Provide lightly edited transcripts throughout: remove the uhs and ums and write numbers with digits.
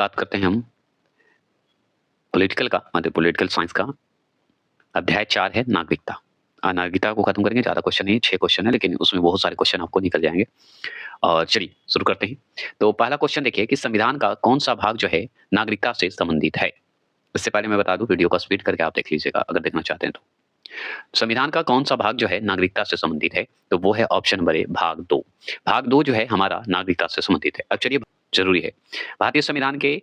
बात करते हैं हम पॉलिटिकल का, मतलब पॉलिटिकल साइंस का। अध्याय 4 है नागरिकता। नागरिकता को खत्म करेंगे, ज़्यादा क्वेश्चन नहीं है, 6 क्वेश्चन है, लेकिन उसमें बहुत सारे क्वेश्चन आपको निकल जाएंगे। और चलिए शुरू करते हैं। तो पहला क्वेश्चन देखिए कि संविधान का कौन सा भाग जो है नागरिकता से संबंधित है। इससे पहले मैं बता दूं, वीडियो को स्पीड करके आप देख लीजिएगा अगर देखना चाहते हैं तो। संविधान का कौन सा भाग जो है नागरिकता से संबंधित है, तो वो है ऑप्शन नंबर ए, भाग 2। भाग 2 जो है हमारा नागरिकता से संबंधित है। अब चलिए, जरूरी है, भारतीय संविधान के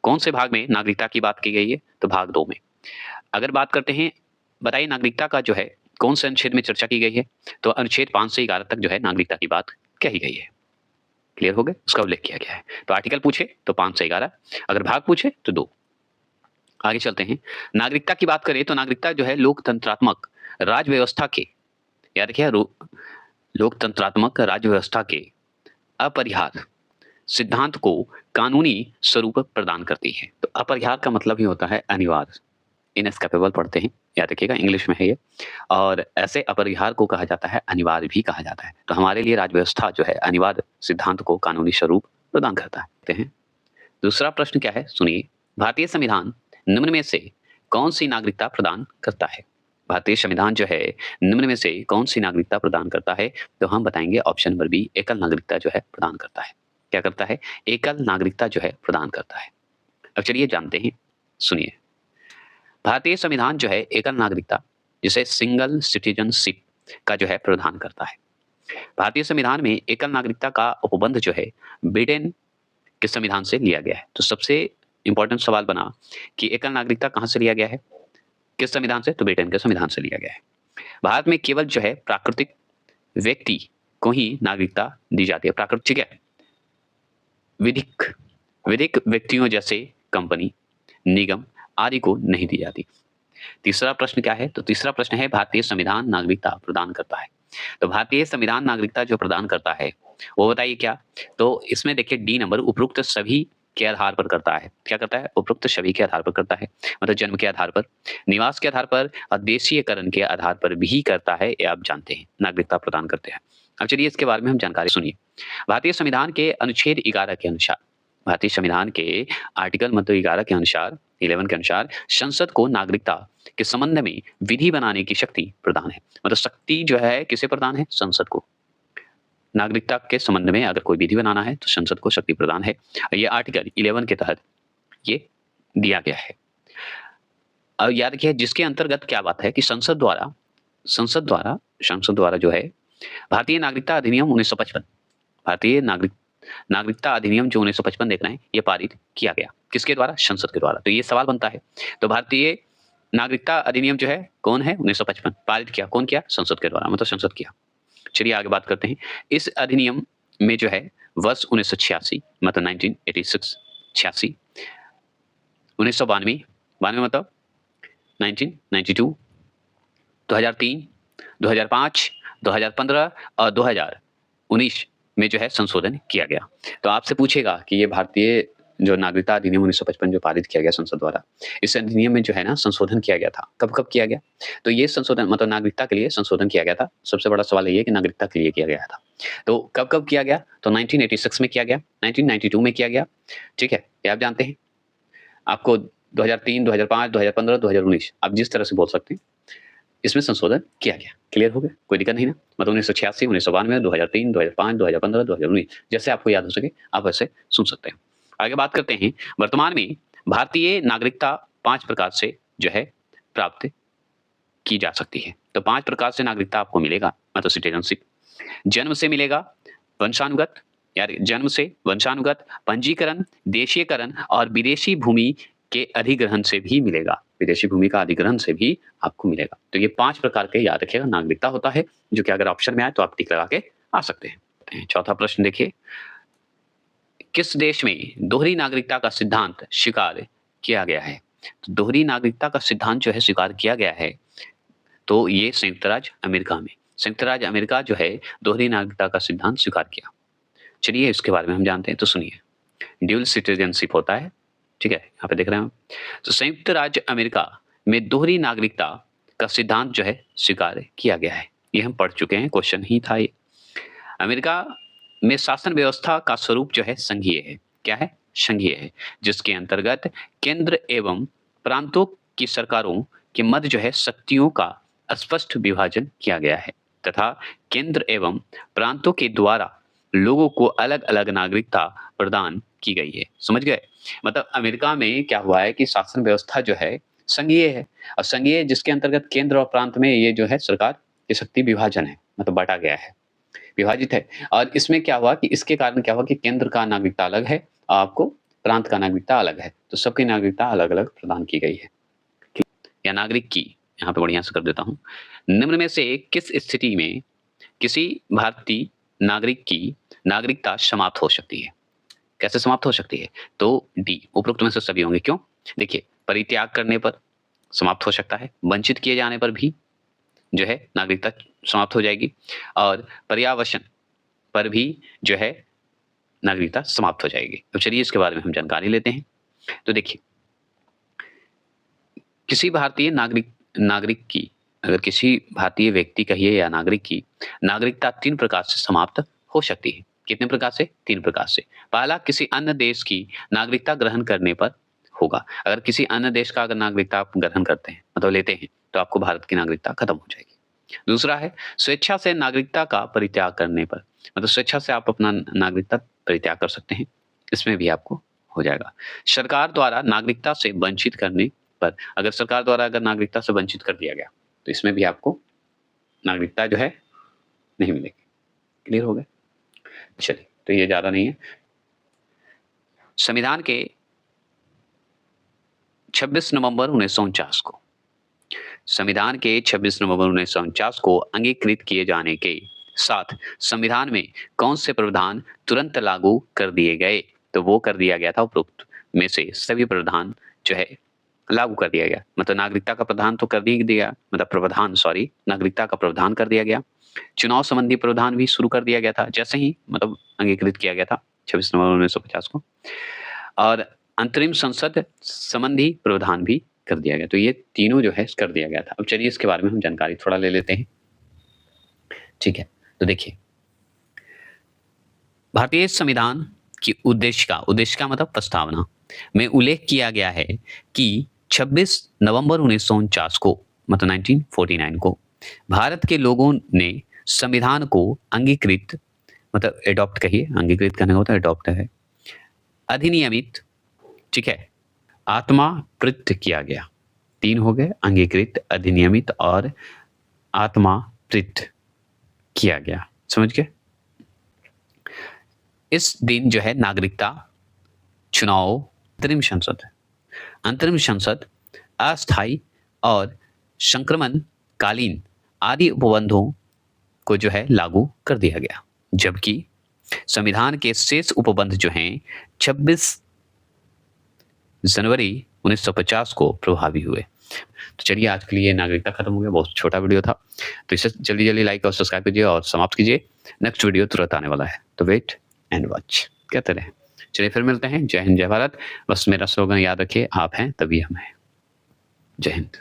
कौन से भाग में नागरिकता की बात की गई है, तो भाग 2 में। अगर बात करते हैं, बताइए नागरिकता का जो है कौन से अनुच्छेद में चर्चा की गई है, तो अनुच्छेद 5 से 11 तक जो है नागरिकता की बात कही गई है। क्लियर हो गया, उसका उल्लेख किया गया है। तो आर्टिकल पूछे तो 5 से 11, अगर भाग पूछे तो 2। आगे चलते हैं। नागरिकता की बात करें तो नागरिकता जो है लोकतंत्रात्मक राज्य व्यवस्था के, याद रखिए, लोकतंत्रात्मक राज्य व्यवस्था के अपरिहार्य सिद्धांत को कानूनी स्वरूप प्रदान करती है। तो अपरिहार्य का मतलब ही होता है अनिवार्य, इनएस्केपेबल पढ़ते हैं, याद रखिएगा, इंग्लिश में है ये। और ऐसे अपरिहार्य को कहा जाता है अनिवार्य भी कहा जाता है। तो हमारे लिए राज्य व्यवस्था जो है अनिवार्य सिद्धांत को कानूनी स्वरूप प्रदान करता है। दूसरा प्रश्न क्या है, सुनिए। भारतीय संविधान निम्न में से कौन सी नागरिकता प्रदान करता है। भारतीय संविधान जो है निम्न में से कौन सी नागरिकता प्रदान करता है, तो हम बताएंगे ऑप्शन नंबर बी, एकल नागरिकता जो है प्रदान करता है। क्या करता है, एकल नागरिकता जो है प्रदान करता है। अब चलिए जानते हैं, सुनिए। भारतीय संविधान जो है एकल नागरिकता, जिसे सिंगल सिटीजनशिप का जो है प्रदान करता है। भारतीय संविधान में एकल नागरिकता का उपबंध जो है ब्रिटेन के संविधान से लिया गया है। तो सबसे इंपॉर्टेंट सवाल बना कि एकल नागरिकता कहां से लिया गया है, किस संविधान से, तो ब्रिटेन के संविधान से लिया गया है। भारत में केवल जो है प्राकृतिक व्यक्ति को ही नागरिकता दी जाती है। प्राकृतिक है, विधिक विधिक व्यक्तियों जैसे कंपनी, निगम आदि को नहीं दी जाती। तीसरा प्रश्न क्या है, तो तीसरा प्रश्न है भारतीय संविधान नागरिकता प्रदान करता है। तो भारतीय संविधान नागरिकता जो प्रदान करता है वो बताइए क्या, तो इसमें देखिए डी नंबर, उपरोक्त सभी के आधार पर करता है। क्या करता है, उपरोक्त सभी के आधार पर करता है, मतलब जन्म के आधार पर, निवास के आधार पर और देशीयकरण के आधार पर भी करता है। ये आप जानते हैं, नागरिकता प्रदान करते हैं। अब चलिए इसके बारे में हम जानकारी सुनिए। भारतीय संविधान के अनुच्छेद 11 के अनुसार, भारतीय संविधान के आर्टिकल मतलब 11 के अनुसार, 11 के अनुसार संसद को नागरिकता के संबंध में विधि बनाने की शक्ति प्रदान है। मतलब शक्ति जो है किसे प्रदान है, संसद को। नागरिकता के संबंध में अगर कोई विधि बनाना है तो संसद को शक्ति प्रदान है। ये आर्टिकल 11 के तहत ये दिया गया है। अब याद रखिए, जिसके अंतर्गत क्या बात है कि संसद द्वारा जो है भारतीय नागरिकता अधिनियम 1955, भारतीय नागरिकता अधिनियम जो 1955 देख रहे हैं, ये पारित किया गया किसके द्वारा, संसद के द्वारा। तो ये सवाल बनता है, तो भारतीय नागरिकता अधिनियम जो है कौन है, 1955 पारित किया, कौन किया, संसद के द्वारा, मतलब संसद किया। चलिए आगे बात करते हैं। इस अधिनियम में जो है वर्ष 1986 मतलब 1986, 86, 1992 मतलब 1992, 2003, 2005, 2015 और 2019 में जो है संशोधन किया गया। तो आपसे पूछेगा कि ये भारतीय जो नागरिकता अधिनियम 1955 जो पारित किया गया संसद द्वारा, इस अधिनियम में जो है ना संशोधन किया गया था। कब कब किया गया, तो ये संशोधन मतलब नागरिकता के लिए संशोधन किया गया था। सबसे बड़ा सवाल ये है कि नागरिकता के लिए किया गया था, तो कब कब किया गया, तो 1986 में किया गया, 1992 में किया गया, ठीक है, ये आप जानते हैं। आपको 2003, 2005, 2015, 2019 आप जिस तरह से बोल सकते हैं, इसमें संशोधन किया गया। क्लियर हो गया, कोई दिक्कत नहीं ना। मतलब 1986, 1992, 2003, 2005, 2015, 2019, जैसे आपको याद हो सके आप वैसे सुन सकते हैं। आगे बात करते हैं। वर्तमान में भारतीय नागरिकता 5 प्रकार से जो है प्राप्त की जा सकती है। तो 5 प्रकार से नागरिकता आपको मिलेगा, मतलब सिटीजनशिप। जन्म से मिलेगा, वंशानुगत, यार जन्म से, वंशानुगत, पंजीकरण, देशीयकरण और विदेशी भूमि के अधिग्रहण से भी मिलेगा। विदेशी भूमि का अधिग्रहण से भी आपको मिलेगा। तो ये 5 प्रकार के याद रखिएगा नागरिकता होता है, जो कि अगर ऑप्शन में आए तो आप टिक लगा के आ सकते हैं। चौथा प्रश्न देखिए, किस देश में दोहरी नागरिकता का सिद्धांत स्वीकार किया गया है। तो दोहरी नागरिकता का सिद्धांत जो है स्वीकार किया गया है, तो ये संयुक्त राज्य अमेरिका में, संयुक्त राज्य अमेरिका जो है दोहरी नागरिकता का सिद्धांत स्वीकार किया। चलिए इसके बारे में हम जानते हैं, तो सुनिए। ड्यूल सिटीजनशिप होता है, ठीक है, यहाँ पे देख रहे हैं हम। तो संयुक्त राज्य अमेरिका में दोहरी नागरिकता का सिद्धांत जो है स्वीकार किया गया है। ये हम पढ़ चुके हैं, क्वेश्चन ही था ये। अमेरिका में शासन व्यवस्था का स्वरूप जो है संघीय है। क्या है, संघीय है, जिसके अंतर्गत केंद्र एवं प्रांतों की सरकारों के मध्य जो है शक्तियों का स्पष्ट विभाजन किया गया है तथा केंद्र एवं प्रांतों के द्वारा लोगों को अलग-अलग नागरिकता प्रदान की गई है। समझ गए? मतलब अमेरिका में क्या हुआ है कि शासन व्यवस्था जो है संघीय है और संघीय जिसके अंतर्गत केंद्र और प्रांत में ये जो है सरकार की शक्ति विभाजन है, मतलब बाँटा गया है, विभाजित है। और इसमें क्या हुआ कि इसके कारण क्या हुआ कि केंद्र का नागरिकता अलग है, आपको प्रांत का नागरिकता अलग है, तो सबकी नागरिकता अलग-अलग प्रदान की गई है। या नागरिक की, यहाँ पे बढ़िया से कर देता हूँ। निम्न में से किस स्थिति में किसी भारतीय नागरिक की नागरिकता समाप्त हो सकती है? कैसे समाप्त हो सकती है? तो डी, उपरोक्त में से सभी होंगे। क्यों? देखिए, परित्याग करने पर समाप्त हो सकता है, वंचित किए जाने पर भी जो है नागरिकता समाप्त हो जाएगी और पर्यावसन पर भी जो है नागरिकता समाप्त हो जाएगी। तो चलिए इसके बारे में हम जानकारी लेते हैं। तो देखिए, किसी भारतीय नागरिक की, अगर किसी भारतीय व्यक्ति कहिए या नागरिक की नागरिकता 3 प्रकार से समाप्त हो सकती है। कितने प्रकार से? 3 प्रकार से। पहला, किसी अन्य देश की नागरिकता ग्रहण करने पर होगा। अगर किसी अन्य देश का अगर नागरिकता आप ग्रहण करते हैं, मतलब लेते हैं, तो आपको भारत की नागरिकता खत्म हो जाएगी। दूसरा है स्वेच्छा से नागरिकता का परित्याग करने पर, मतलब स्वेच्छा से आप अपना नागरिकता परित्याग कर सकते हैं, इसमें भी आपको हो जाएगा। सरकार द्वारा नागरिकता से वंचित करने पर, अगर सरकार द्वारा अगर नागरिकता से वंचित कर दिया गया, तो इसमें भी आपको नागरिकता जो है नहीं मिलेगी। क्लियर हो गया? चलिए, तो ये ज़्यादा नहीं है। संविधान के 26 नवंबर 1949 को, संविधान के 26 नवंबर 1949 को अंगीकृत किए जाने के साथ संविधान में कौन से प्रावधान तुरंत लागू कर दिए गए? तो वो कर दिया गया था उपरोक्त में से सभी प्रावधान जो है लागू कर दिया गया। मतलब नागरिकता का प्रावधान तो कर ही दिया, मतलब प्रावधान सॉरी, नागरिकता का प्रावधान कर दिया गया। चुनाव संबंधी प्रावधान भी शुरू कर दिया गया था, जैसे ही मतलब अंगीकृत किया गया था 26 नवंबर 1950 को। और अंतरिम संसद संबंधी प्रावधान भी कर दिया गया। तो ये तीनों जो है कर दिया गया था। अब चलिए इसके बारे में हम जानकारी थोड़ा ले लेते हैं। ठीक है, तो देखिए, भारतीय संविधान की उद्देश्य का मतलब प्रस्तावना में उल्लेख किया गया है कि 26 नवंबर 1949 को, मतलब 1949 को भारत के लोगों ने संविधान को अंगीकृत, मतलब एडॉप्ट कहिए, अंगीकृत करने का होता है एडॉप्ट है, अधिनियमित, ठीक है, आत्माकृत किया गया। 3 हो गए, अंगीकृत, अधिनियमित और आत्माकृत किया गया। समझ गए? इस दिन जो है नागरिकता, चुनाव, अंतरिम संसद, अस्थायी और संक्रमणकालीन आदि उपबंधों को जो है लागू कर दिया गया, जबकि संविधान के शेष उपबंध जो हैं 26 जनवरी 1950 को प्रभावी हुए। तो चलिए, आज के लिए नागरिकता खत्म हो गया, बहुत छोटा वीडियो था, तो इसे जल्दी लाइक और सब्सक्राइब कीजिए और समाप्त कीजिए। नेक्स्ट वीडियो तुरंत आने वाला है, तो वेट एंड वॉच कहते रहे। चलिए फिर मिलते हैं। जय हिंद, जय भारत। बस मेरा स्लोगन याद रखिए, आप हैं तभी हम हैं। जय हिंद।